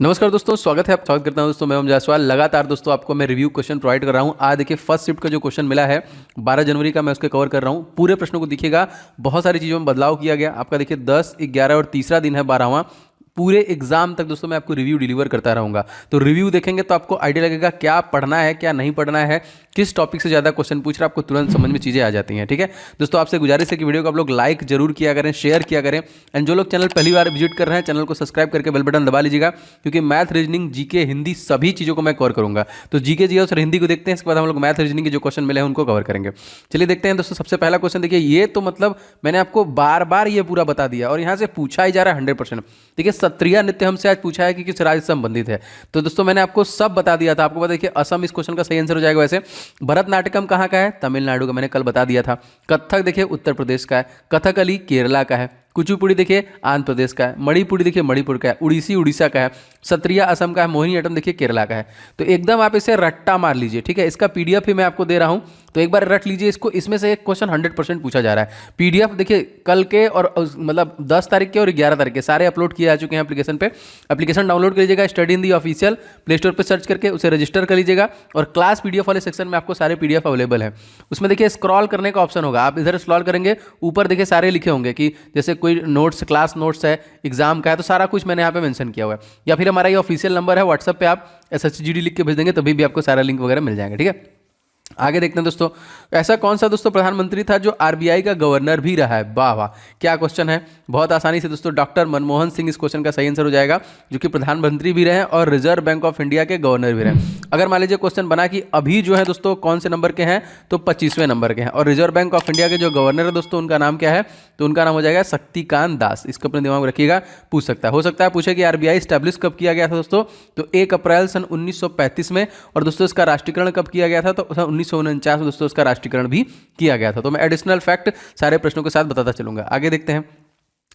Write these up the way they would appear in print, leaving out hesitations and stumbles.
नमस्कार दोस्तों, स्वागत करता हूं दोस्तों। मैं ओम जायसवाल। लगातार दोस्तों आपको मैं रिव्यू क्वेश्चन प्रोवाइड कर रहा हूं। आज देखिए फर्स्ट शिफ्ट का जो क्वेश्चन मिला है 12 जनवरी का, मैं उसके कवर कर रहा हूं। पूरे प्रश्नों को देखिएगा, बहुत सारी चीज़ों में बदलाव किया गया। आपका देखिए 10, 11 और तीसरा दिन है 12वां। पूरे एग्जाम तक दोस्तों मैं आपको रिव्यू डिलीवर करता रहूंगा। तो रिव्यू देखेंगे तो आपको आइडिया लगेगा क्या पढ़ना है क्या नहीं पढ़ना है, किस टॉपिक से ज़्यादा क्वेश्चन पूछ रहा है, आपको तुरंत समझ में चीज़ें आ जाती हैं। ठीक है दोस्तों, आपसे गुजारिश है कि वीडियो को आप लोग लाइक जरूर किया करें, शेयर किया करें। एंड जो लोग चैनल पहली बार विजिट कर रहे हैं, चैनल को सब्सक्राइब करके बेल बटन दबा लीजिएगा, क्योंकि मैथ, रीजनिंग, जीके, हिंदी सभी चीज़ों को मैं कवर करूंगा। तो जीके जी और हिंदी को देखते हैं, इसके बाद हम लोग मैथ, रीजनिंग के जो क्वेश्चन मिले हैं उनको कवर करेंगे। चलिए देखते हैं दोस्तों। सबसे पहला क्वेश्चन देखिए, ये तो मतलब मैंने आपको बार बार ये पूरा बता दिया और यहाँ से पूछा ही जा रहा है 100%। देखिए सत्रिया नृत्य हमसे आज पूछा है कि किस राज्य से संबंधित है। तो दोस्तों मैंने आपको सब बता दिया था। आपको पता है कि असम इस क्वेश्चन का सही आंसर हो जाएगा। वैसे भरतनाट्यम कहाँ का है? तमिलनाडु का, मैंने कल बता दिया था। कथक देखिए उत्तर प्रदेश का है। कथकली केरला का है। कुचिपुड़ी देखिए आंध्र प्रदेश का है। मणिपुरी देखिए मणिपुर का है। उड़ीसी उड़ीसा का है। सत्रिया असम का है। मोहिनीअट्टम देखिए केरला का है। तो एकदम आप इसे रट्टा मार लीजिए। ठीक है, इसका पीडीएफ ही मैं आपको दे रहा हूं, तो एक बार रट लीजिए इसको। इसमें से एक क्वेश्चन 100% पूछा जा रहा है। पीडीएफ देखिए कल के और मतलब 10 तारीख के और 11 तारीख के सारे अपलोड किए जा चुके हैं एप्लीकेशन पे। एप्लीकेशन डाउनलोड कर लीजिएगा, study Hindi official play store पर सर्च करके उसे रजिस्टर कर लीजिएगा। और क्लास पीडीएफ वाले सेक्शन में आपको सारे पीडीएफ अवेलेबल है। उसमें देखिए स्क्रॉल करने का ऑप्शन होगा, आप इधर स्क्रॉल करेंगे, ऊपर देखिए सारे लिखे होंगे कि जैसे कोई नोट्स, क्लास नोट्स है, एग्जाम का है, तो सारा कुछ मैंने यहाँ पे मेंशन किया हुआ है। या फिर हमारा ये ऑफिशियल नंबर है व्हाट्सएप पे, आप SHGD लिख के भेज देंगे तभी भी आपको सारा लिंक वगैरह मिल जाएगा। ठीक है, आगे देखते हैं दोस्तों। ऐसा कौन सा दोस्तों प्रधानमंत्री था जो आरबीआई का गवर्नर भी रहा है? वाह वाह, क्या क्वेश्चन है। बहुत आसानी से दोस्तों डॉक्टर मनमोहन सिंह इस क्वेश्चन का सही आंसर हो जाएगा, जो कि प्रधानमंत्री भी रहे और रिजर्व बैंक ऑफ इंडिया के गवर्नर भी रहे। अगर मान लीजिए क्वेश्चन बना कि अभी जो है दोस्तों कौन से नंबर के हैं, तो 25वें नंबर के हैं। और रिजर्व बैंक ऑफ इंडिया के जो गवर्नर है दोस्तों, उनका नाम क्या है? तो उनका नाम हो जाएगा शक्तिकांत दास। इसको अपने दिमाग में रखिएगा, पूछ सकता है, हो सकता है पूछे कि आरबीआई स्टैब्लिश कब किया गया था दोस्तों? तो 1 अप्रैल सन 1935 में। और दोस्तों इसका राष्ट्रीयकरण कब किया गया था? तो 1949 में दोस्तों इसका राष्ट्रीयकरण भी किया गया था। तो मैं एडिशनल फैक्ट सारे प्रश्नों के साथ बताता चलूंगा। आगे देखते हैं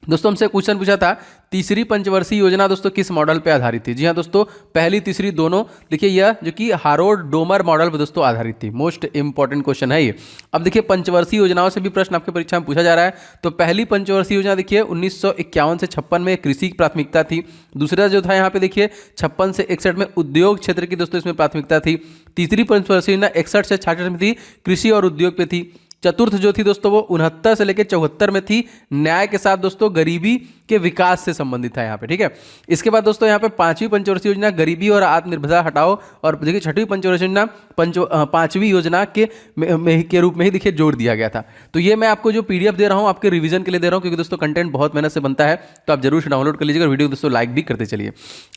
दोस्तों। हमसे क्वेश्चन पूछा था तीसरी पंचवर्षीय योजना दोस्तों किस मॉडल पे आधारित थी? जी हाँ दोस्तों, पहली तीसरी दोनों। देखिए यह जो कि हारोल्ड डोमर मॉडल पर दोस्तों आधारित थी। मोस्ट इंपॉर्टेंट क्वेश्चन है ये। अब देखिए पंचवर्षीय योजनाओं से भी प्रश्न आपके परीक्षा में पूछा जा रहा है। तो पहली पंचवर्षीय योजना देखिए 1951 से 56 में कृषि की प्राथमिकता थी। दूसरा जो था यहाँ पे देखिए 56 से 61 में उद्योग क्षेत्र की दोस्तों इसमें प्राथमिकता थी। तीसरी पंचवर्षीय योजना 61 से 66 में थी, कृषि और उद्योग पे थी। चतुर्थ जो थी दोस्तों वो 69 से लेकर 74 में थी, न्याय के साथ दोस्तों गरीबी के विकास से संबंधित था यहाँ पे। ठीक है, इसके बाद दोस्तों यहाँ पे पांचवी पंचवर्षीय योजना गरीबी और आत्मनिर्भरता हटाओ। और देखिए छठवीं पंचवर्षीय योजना पांचवी योजना के रूप में ही देखिए जोड़ दिया गया था। तो ये मैं आपको जो पीडीएफ दे रहा हूँ आपके रिवीजन के लिए दे रहा हूँ, क्योंकि दोस्तों कंटेंट बहुत मेहनत से बनता है, तो आप जरूर डाउनलोड कर लीजिएगा। वीडियो दोस्तों लाइक भी करते चलिए।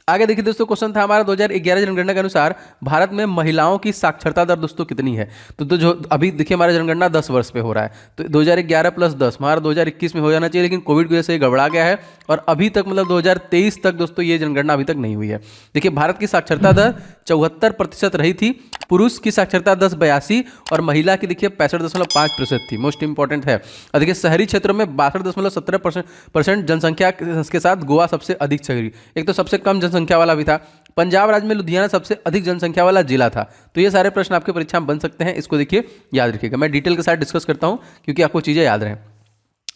आगे देखिए दोस्तों, क्वेश्चन था हमारा 2011 जनगणना के अनुसार भारत में महिलाओं की साक्षरता दर दोस्तों कितनी है? तो जो अभी देखिए हमारा जनगणना 10 वर्ष पे हो रहा है, तो 2011 + 10 हमारा 2021 में हो जाना चाहिए, लेकिन कोविड की वजह से गड़बड़ा गया है और अभी तक मतलब 2023 तक दोस्तों ये जनगणना अभी तक नहीं हुई है। देखिए भारत की साक्षरता दर 74% रही थी, पुरुष की साक्षरता दर 82 और महिला की देखिए 65.5% थी। मोस्ट इंपॉर्टेंट है। और देखिए शहरी क्षेत्रों में 62.17% जनसंख्या के साथ गोवा सबसे अधिक शहरी, एक तो सबसे कम जनसंख्या वाला भी था। पंजाब राज्य में लुधियाना सबसे अधिक जनसंख्या वाला जिला था। तो ये सारे प्रश्न आपके परीक्षा में बन सकते हैं, इसको देखिए याद रखिएगा। मैं डिटेल के साथ डिस्कस करता हूं क्योंकि आपको चीजें याद रहें।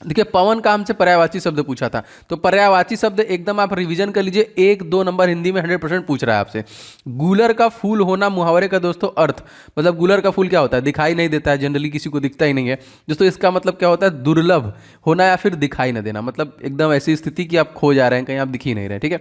देखिए पवन का हमसे पर्यायवाची शब्द पूछा था, तो पर्यायवाची शब्द एकदम आप रिवीजन कर लीजिए। 1-2 नंबर हिंदी में 100% पूछ रहा है आपसे। गूलर का फूल होना मुहावरे का दोस्तों अर्थ, मतलब गूलर का फूल क्या होता है? दिखाई नहीं देता है, जनरली किसी को दिखता ही नहीं है दोस्तों। इसका मतलब क्या होता है? दुर्लभ होना या फिर दिखाई न देना, मतलब एकदम ऐसी स्थिति कि आप खो जा रहे हैं, कहीं आप दिख ही नहीं रहे। ठीक है,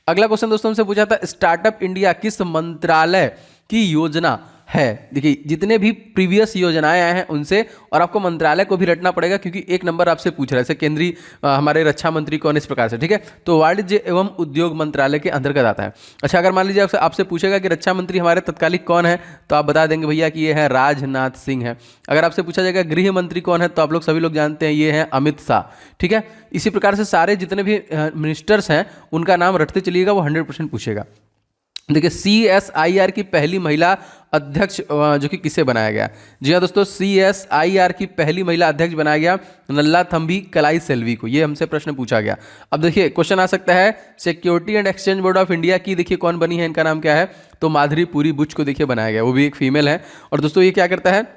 अगला क्वेश्चन दोस्तों हमसे पूछा था स्टार्टअप इंडिया किस मंत्रालय की योजना है? देखिए जितने भी प्रीवियस योजनाएं आए हैं उनसे, और आपको मंत्रालय को भी रटना पड़ेगा क्योंकि एक नंबर आपसे पूछ रहा है। जैसे केंद्रीय हमारे रक्षा मंत्री कौन, इस प्रकार से। ठीक है, तो वाणिज्य एवं उद्योग मंत्रालय के अंतर्गत आता है। अच्छा, अगर मान लीजिए आपसे पूछेगा कि रक्षा मंत्री हमारे तत्कालिक कौन है, तो आप बता देंगे भैया कि ये है राजनाथ सिंह है। अगर आपसे पूछा जाएगा गृह मंत्री कौन है, तो आप लोग सभी लोग जानते हैं ये है अमित शाह। ठीक है, इसी प्रकार से सारे जितने भी मिनिस्टर्स हैं उनका नाम रटते चलिएगा, वो 100% पूछेगा। देखिए CSIR की पहली महिला अध्यक्ष जो कि किसे बनाया गया? जी हाँ दोस्तों, CSIR की पहली महिला अध्यक्ष बनाया गया नल्लाथंबी कलाई सेल्वी को। ये हमसे प्रश्न पूछा गया। अब देखिए क्वेश्चन आ सकता है security and exchange board of India की देखिए कौन बनी है, इनका नाम क्या है? तो माधुरी पुरी बुच को देखिए बनाया गया, वो भी एक फीमेल है। और दोस्तों ये क्या करता है?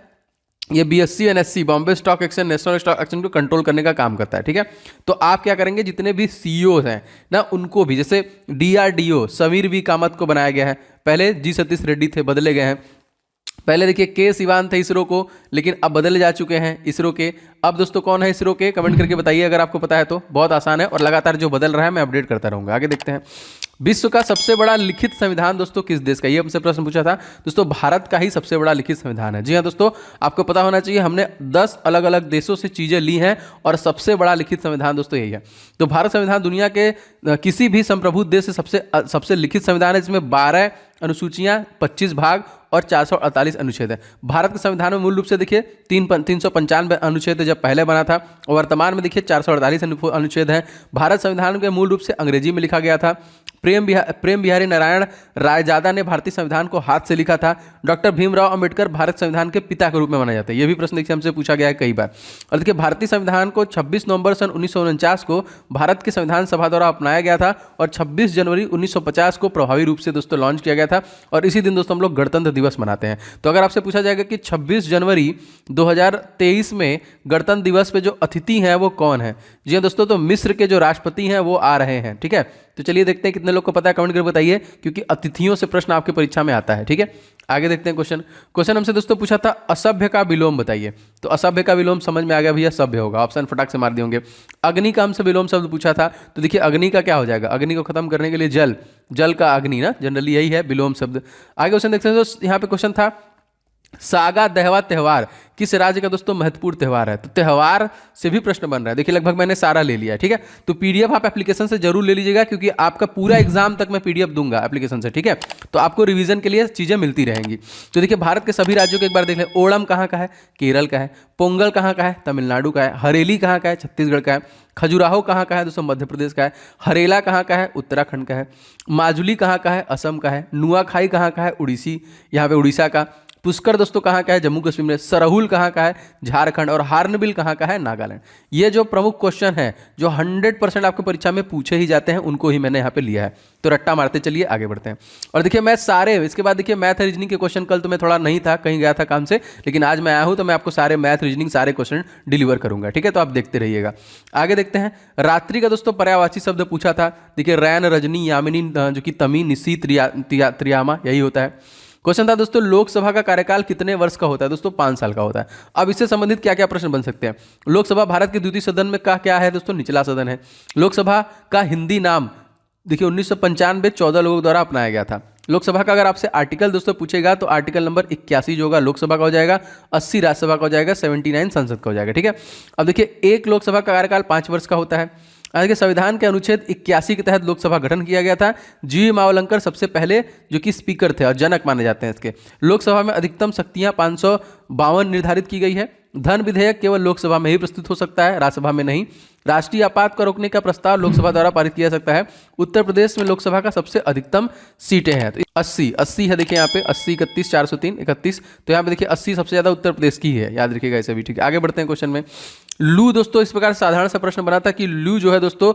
ये BSE NSE Bombay stock exchange national stock exchange को कंट्रोल करने का काम करता है, ठीक है। तो आप क्या करेंगे, जितने भी CEOs हैं ना उनको भी, जैसे DRDO समीर वी कामत को बनाया गया है, पहले G सतीश रेड्डी थे, बदले गए हैं। पहले देखिए के सिवान थे इसरो को, लेकिन अब बदले जा चुके हैं इसरो के। अब दोस्तों कौन है इसरो के, कमेंट करके बताइए अगर आपको पता है तो। बहुत आसान है और लगातार जो बदल रहा है मैं अपडेट करता रहूंगा। आगे देखते हैं, विश्व का सबसे बड़ा लिखित संविधान दोस्तों किस देश का, ये हमसे प्रश्न पूछा था दोस्तों। भारत का ही सबसे बड़ा लिखित संविधान है। जी हाँ दोस्तों, आपको पता होना चाहिए, हमने 10 अलग अलग देशों से चीजें ली हैं और सबसे बड़ा लिखित संविधान दोस्तों यही है। तो भारत संविधान दुनिया के किसी भी संप्रभु देश से सबसे लिखित संविधान है, जिसमें 12 अनुसूचियां, 25 भाग और 448 अनुच्छेद है। भारत के संविधान में मूल रूप से देखिए 395 अनुच्छेद जब पहले बना था, और वर्तमान में देखिए 448 अनुच्छेद है। भारत संविधान के मूल रूप से अंग्रेजी में लिखा गया था। प्रेम बिहारी नारायण रायजादा ने भारतीय संविधान को हाथ से लिखा था। डॉक्टर भीमराव अंबेडकर भारत संविधान के पिता के रूप में माना जाता है। यह भी प्रश्न देखिए हमसे पूछा गया है कई बार। और देखिए भारतीय संविधान को 26 नवंबर सन 1949 को भारत की संविधान सभा द्वारा अपनाया गया था, और 26 जनवरी 1950 को प्रभावी रूप से दोस्तों लॉन्च किया गया था। और इसी दिन दोस्तों हम लोग गणतंत्र दिवस मनाते हैं। तो अगर आपसे पूछा जाएगा कि 26 जनवरी 2023 में गणतंत्र दिवस पे जो अतिथि हैं वो कौन है, जी हाँ दोस्तों, तो मिस्र के जो राष्ट्रपति हैं वो आ रहे हैं, ठीक है। तो चलिए देखते हैं कितने लोग को पता है, कमेंट करके बताइए, क्योंकि अतिथियों से प्रश्न आपके परीक्षा में आता है, ठीक है। आगे देखते हैं क्वेश्चन हमसे दोस्तों पूछा था असभ्य का विलोम बताइए। तो असभ्य का विलोम समझ में आ गया भैया, सभ्य होगा, ऑप्शन फटाक से मार दिए होंगे। अग्नि का हमसे विलोम शब्द पूछा था, तो देखिए अग्नि का क्या हो जाएगा, अग्नि को खत्म करने के लिए जल का अग्नि ना, जनरली यही है विलोम शब्द। आगे क्वेश्चन देखते हैं, तो यहाँ पे क्वेश्चन था सागा दहवा त्योहार किस राज्य का दोस्तों महत्वपूर्ण त्योहार है। तो त्योहार से भी प्रश्न बन रहा है, देखिए लगभग मैंने सारा ले लिया है, ठीक है। तो PDF आप एप्लीकेशन से जरूर ले लीजिएगा, क्योंकि आपका पूरा एग्जाम तक मैं PDF दूंगा एप्लीकेशन से, ठीक है। तो आपको रिवीजन के लिए चीजें मिलती रहेंगी। तो देखिए भारत के सभी राज्यों को एक बार देख लें। ओणम कहाँ का है, केरल का है। पोंगल कहाँ का है, तमिलनाडु का है। हरेली कहाँ का है, छत्तीसगढ़ का है। खजुराहो कहाँ का है दोस्तों, मध्य प्रदेश का है। हरेला कहाँ का है, उत्तराखंड का है। माजुली कहाँ का है, असम का है। नुआखाई कहाँ का है, उड़ीसी, यहाँ पे उड़ीसा का। पुष्कर दोस्तों कहाँ का है, जम्मू कश्मीर में। सरहुल कहाँ का है, झारखंड। और हार्नबिल कहाँ का है, नागालैंड। ये जो प्रमुख क्वेश्चन है जो 100% आपको परीक्षा में पूछे ही जाते हैं, उनको ही मैंने यहाँ पे लिया है। तो रट्टा मारते चलिए आगे बढ़ते हैं। और देखिए मैं सारे, इसके बाद देखिए मैथ रीजनिंग के क्वेश्चन, कल तो मैं थोड़ा नहीं था, कहीं गया था काम से, लेकिन आज मैं आया हूँ तो मैं आपको सारे मैथ रीजनिंग सारे क्वेश्चन डिलीवर करूंगा, ठीक है। तो आप देखते रहिएगा। आगे देखते हैं, रात्रि का दोस्तों पर्यायवाची शब्द पूछा था। देखिए रैन, रजनी, यामिनी, जो कि तमी, निशी, त्रियामा, यही होता है। क्वेश्चन था दोस्तों लोकसभा का कार्यकाल कितने वर्ष का होता है, दोस्तों 5 साल का होता है। अब इससे संबंधित क्या क्या प्रश्न बन सकते हैं। लोकसभा भारत के द्वितीय सदन में का क्या है दोस्तों, निचला सदन है। लोकसभा का हिंदी नाम देखिए 1995 14 लोगों द्वारा अपनाया गया था। लोकसभा का अगर आपसे आर्टिकल दोस्तों पूछेगा तो आर्टिकल नंबर 81 जो होगा लोकसभा का हो जाएगा, 80 राज्यसभा का हो जाएगा, 79 संसद का हो जाएगा, ठीक है। अब देखिए एक लोकसभा का कार्यकाल 5 वर्ष का होता है। आज के संविधान के अनुच्छेद 81 के तहत लोकसभा गठन किया गया था। जी मावलंकर सबसे पहले जो कि स्पीकर थे और जनक माने जाते हैं इसके। लोकसभा में अधिकतम शक्तियां 552 निर्धारित की गई है। धन विधेयक केवल लोकसभा में ही प्रस्तुत हो सकता है, राज्यसभा में नहीं। राष्ट्रीय आपात को रोकने का प्रस्ताव लोकसभा द्वारा पारित किया जा सकता है। उत्तर प्रदेश में लोकसभा का सबसे अधिकतम सीटें हैं, तो 80 है। देखिए यहाँ पे 80, 31, 403, 31, तो यहाँ पे देखिए 80 सबसे ज्यादा उत्तर प्रदेश की है, याद रखिएगा इसे भी, ठीक है। आगे बढ़ते हैं क्वेश्चन में। लू दोस्तों इस प्रकार साधारण सा प्रश्न बना था कि लू जो है दोस्तों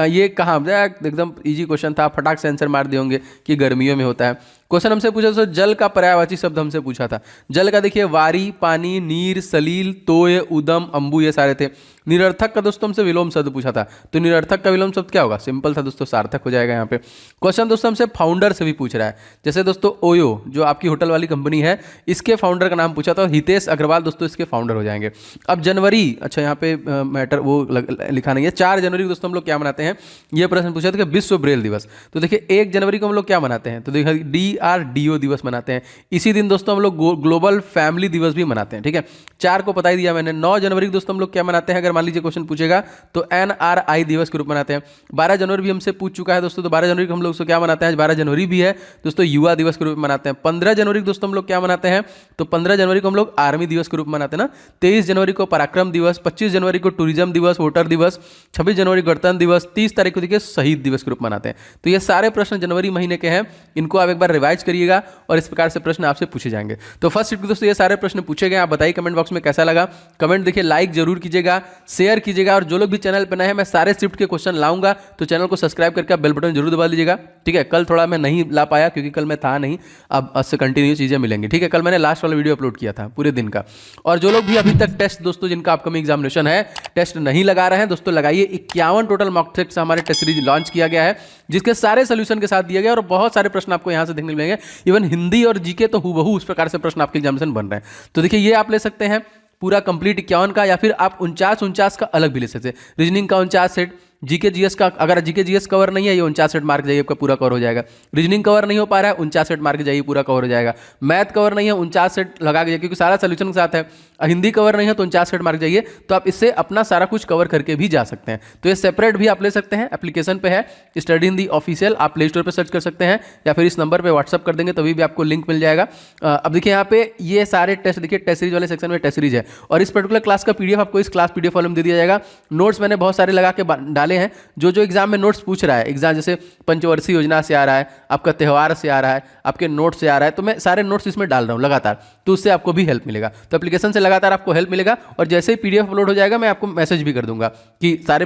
ये कहाँ, एकदम इजी क्वेश्चन था, फटाक से आंसर मार दिए होंगे कि गर्मियों में होता है। क्वेश्चन हमसे पूछा दोस्तों जल का पर्यायवाची शब्द हमसे पूछा था। जल का देखिए वारी, पानी, नीर, सलील, तोय, उदम, अंबु, ये सारे थे। निरर्थक का दोस्तों हमसे विलोम शब्द पूछा था, तो निरर्थक का विलोम शब्द क्या होगा, सिंपल था दोस्तों, सार्थक हो जाएगा यहाँ पे। क्वेश्चन दोस्तों हमसे फाउंडर से भी पूछ रहा है, जैसे दोस्तों ओयो जो आपकी होटल वाली कंपनी है, इसके फाउंडर का नाम पूछा था, हितेश अग्रवाल दोस्तों इसके फाउंडर हो जाएंगे। अब जनवरी, अच्छा यहाँ पे मैटर वो लिखा नहीं है, 4 जनवरी को दोस्तों हम लोग क्या मनाते हैं, ये प्रश्न पूछा था कि विश्व ब्रेल दिवस। तो देखिए 1 जनवरी को हम लोग क्या मनाते हैं, तो देखिए DRDO दिवस मनाते हैं। इसी दिन दोस्तों हम लोग ग्लोबल फैमिली दिवस भी मनाते हैं, ठीक है। 4 को बता ही दिया मैंने। 9 जनवरी को दोस्तों हम लोग क्या मनाते हैं, अगर मान लीजिए क्वेश्चन पूछेगा तो NRI दिवस के रूप में मनाते हैं। 12 जनवरी भी हमसे पूछ चुका है दोस्तों, तो 12 जनवरी को हम लोग उसको क्या मनाते हैं, 12 जनवरी भी है दोस्तों युवा दिवस के रूप में मनाते हैं। 15 जनवरी को दोस्तों हम लोग क्या मनाते हैं, तो 15 जनवरी को हम लोग आर्मी दिवस के रूप में मनाते हैं ना। 23 जनवरी को पराक्रम दिवस, 25 जनवरी को टूरिज्म दिवस, वोटर दिवस, 26 जनवरी गणतंत्र दिवस, 30 तारीख को देखिए शहीद दिवस के रूप में मनाते हैं। तो ये सारे प्रश्न जनवरी महीने के हैं, इनको आप एक बार रिवाइज करिएगा और इस प्रकार से प्रश्न आपसे पूछे जाएंगे। तो फर्स्ट शिफ्ट दोस्तों ये सारे प्रश्न पूछे गए, आप बताइए कमेंट बॉक्स में कैसा लगा। कमेंट देखिए, लाइक जरूर कीजिएगा, शेयर कीजिएगा, और जो लोग भी चैनल पर नए हैं, मैं सारे शिफ्ट के क्वेश्चन लाऊंगा, तो चैनल को सब्सक्राइब करके आप बेल बटन जरूर दबा लीजिएगा। ठीक है, कल थोड़ा मैं नहीं ला पाया क्योंकि कल मैं था नहीं, अब उससे कंटिन्यू चीज़ें मिलेंगी। ठीक है, कल मैंने लास्ट वाला वीडियो अपलोड किया था पूरे दिन का। और जो लोग भी अभी तक टेस्ट दोस्तों जिनका अपकमिंग एग्जामिनेशन है टेस्ट नहीं लगा रहे हैं दोस्तों, लगाइए। 51 टोटल मॉक टेस्ट हमारे टेस्ट सीरीज लॉन्च किया गया है, जिसके सारे सोल्यूशन के साथ दिए गए और बहुत सारे प्रश्न आपको यहां से देखने मिलेंगे। इवन हिंदी और जीके तो हूबहू उस प्रकार से प्रश्न आपके एग्जामिनेशन बन रहे हैं। तो देखिए, ये आप ले सकते हैं पूरा कंप्लीट 51 का, या फिर आप 49 का अलग भी ले सकते हैं। रीजनिंग का 49 सेट, जीके जीएस का, अगर जीके जीएस कवर नहीं है, ये 49 सेट मार्क जाइए, आपका पूरा कवर हो जाएगा। रीजनिंग कवर नहीं हो पा रहा है, 49 सेट मार्क जाइए, पूरा कवर हो जाएगा। मैथ कवर नहीं है, 49 सेट लगा के जाइए, क्योंकि सारा सोल्यूशन के साथ है। हिंदी कवर नहीं है तो 49 सेट मार्क जाइए, तो आप इससे अपना सारा कुछ कवर करके भी जा सकते हैं। तो ये सेपरेट भी आप ले सकते हैं, एप्लीकेशन पे है स्टडी हिंदी ऑफिशियल, आप प्ले स्टोर पर सर्च कर सकते हैं, या फिर इस नंबर पर व्हाट्सअप कर देंगे तभी भी आपको लिंक मिल जाएगा। अब देखिए यहाँ पे ये सारे टेस्ट, देखिए टेस्ट सीरीज वाले सेक्शन में टेस्ट सीरीज है, और इस पर्टिकुलर क्लास का पीडीएफ आपको इस क्लास पीडीएफ फॉर्म में दे दिया जाएगा। नोट्स मैंने बहुत सारे लगा के डाले हैं, जो जो एग्जाम में नोट्स पूछ रहा है, एग्जाम जैसे पंचवर्षीय योजना से आ रहा है, आपका त्यौहार से आ रहा है, आपके नोट से आ रहा है, तो मैं सारे नोट्स इसमें डाल रहा हूँ लगातार, तो उससे आपको भी हेल्प मिलेगा। तो एप्लीकेशन से लगातार आपको हेल्प मिलेगा, और जैसे ही पीडीएफ अपलोड हो जाएगा मैं आपको मैसेज भी कर दूंगा कि सारे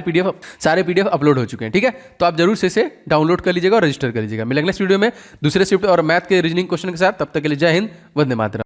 पीडीएफ अपलोड हो चुके हैं। ठीक है, तो आप जरूर से इसे डाउनलोड कर लीजिएगा और रजिस्टर कर लीजिएगा। मिलेंगे नेक्स्ट वीडियो में दूसरे शिफ्ट और मैथ के रीजनिंग क्वेश्चन के साथ। तब तक के लिए जय हिंद, वंदे मातरम।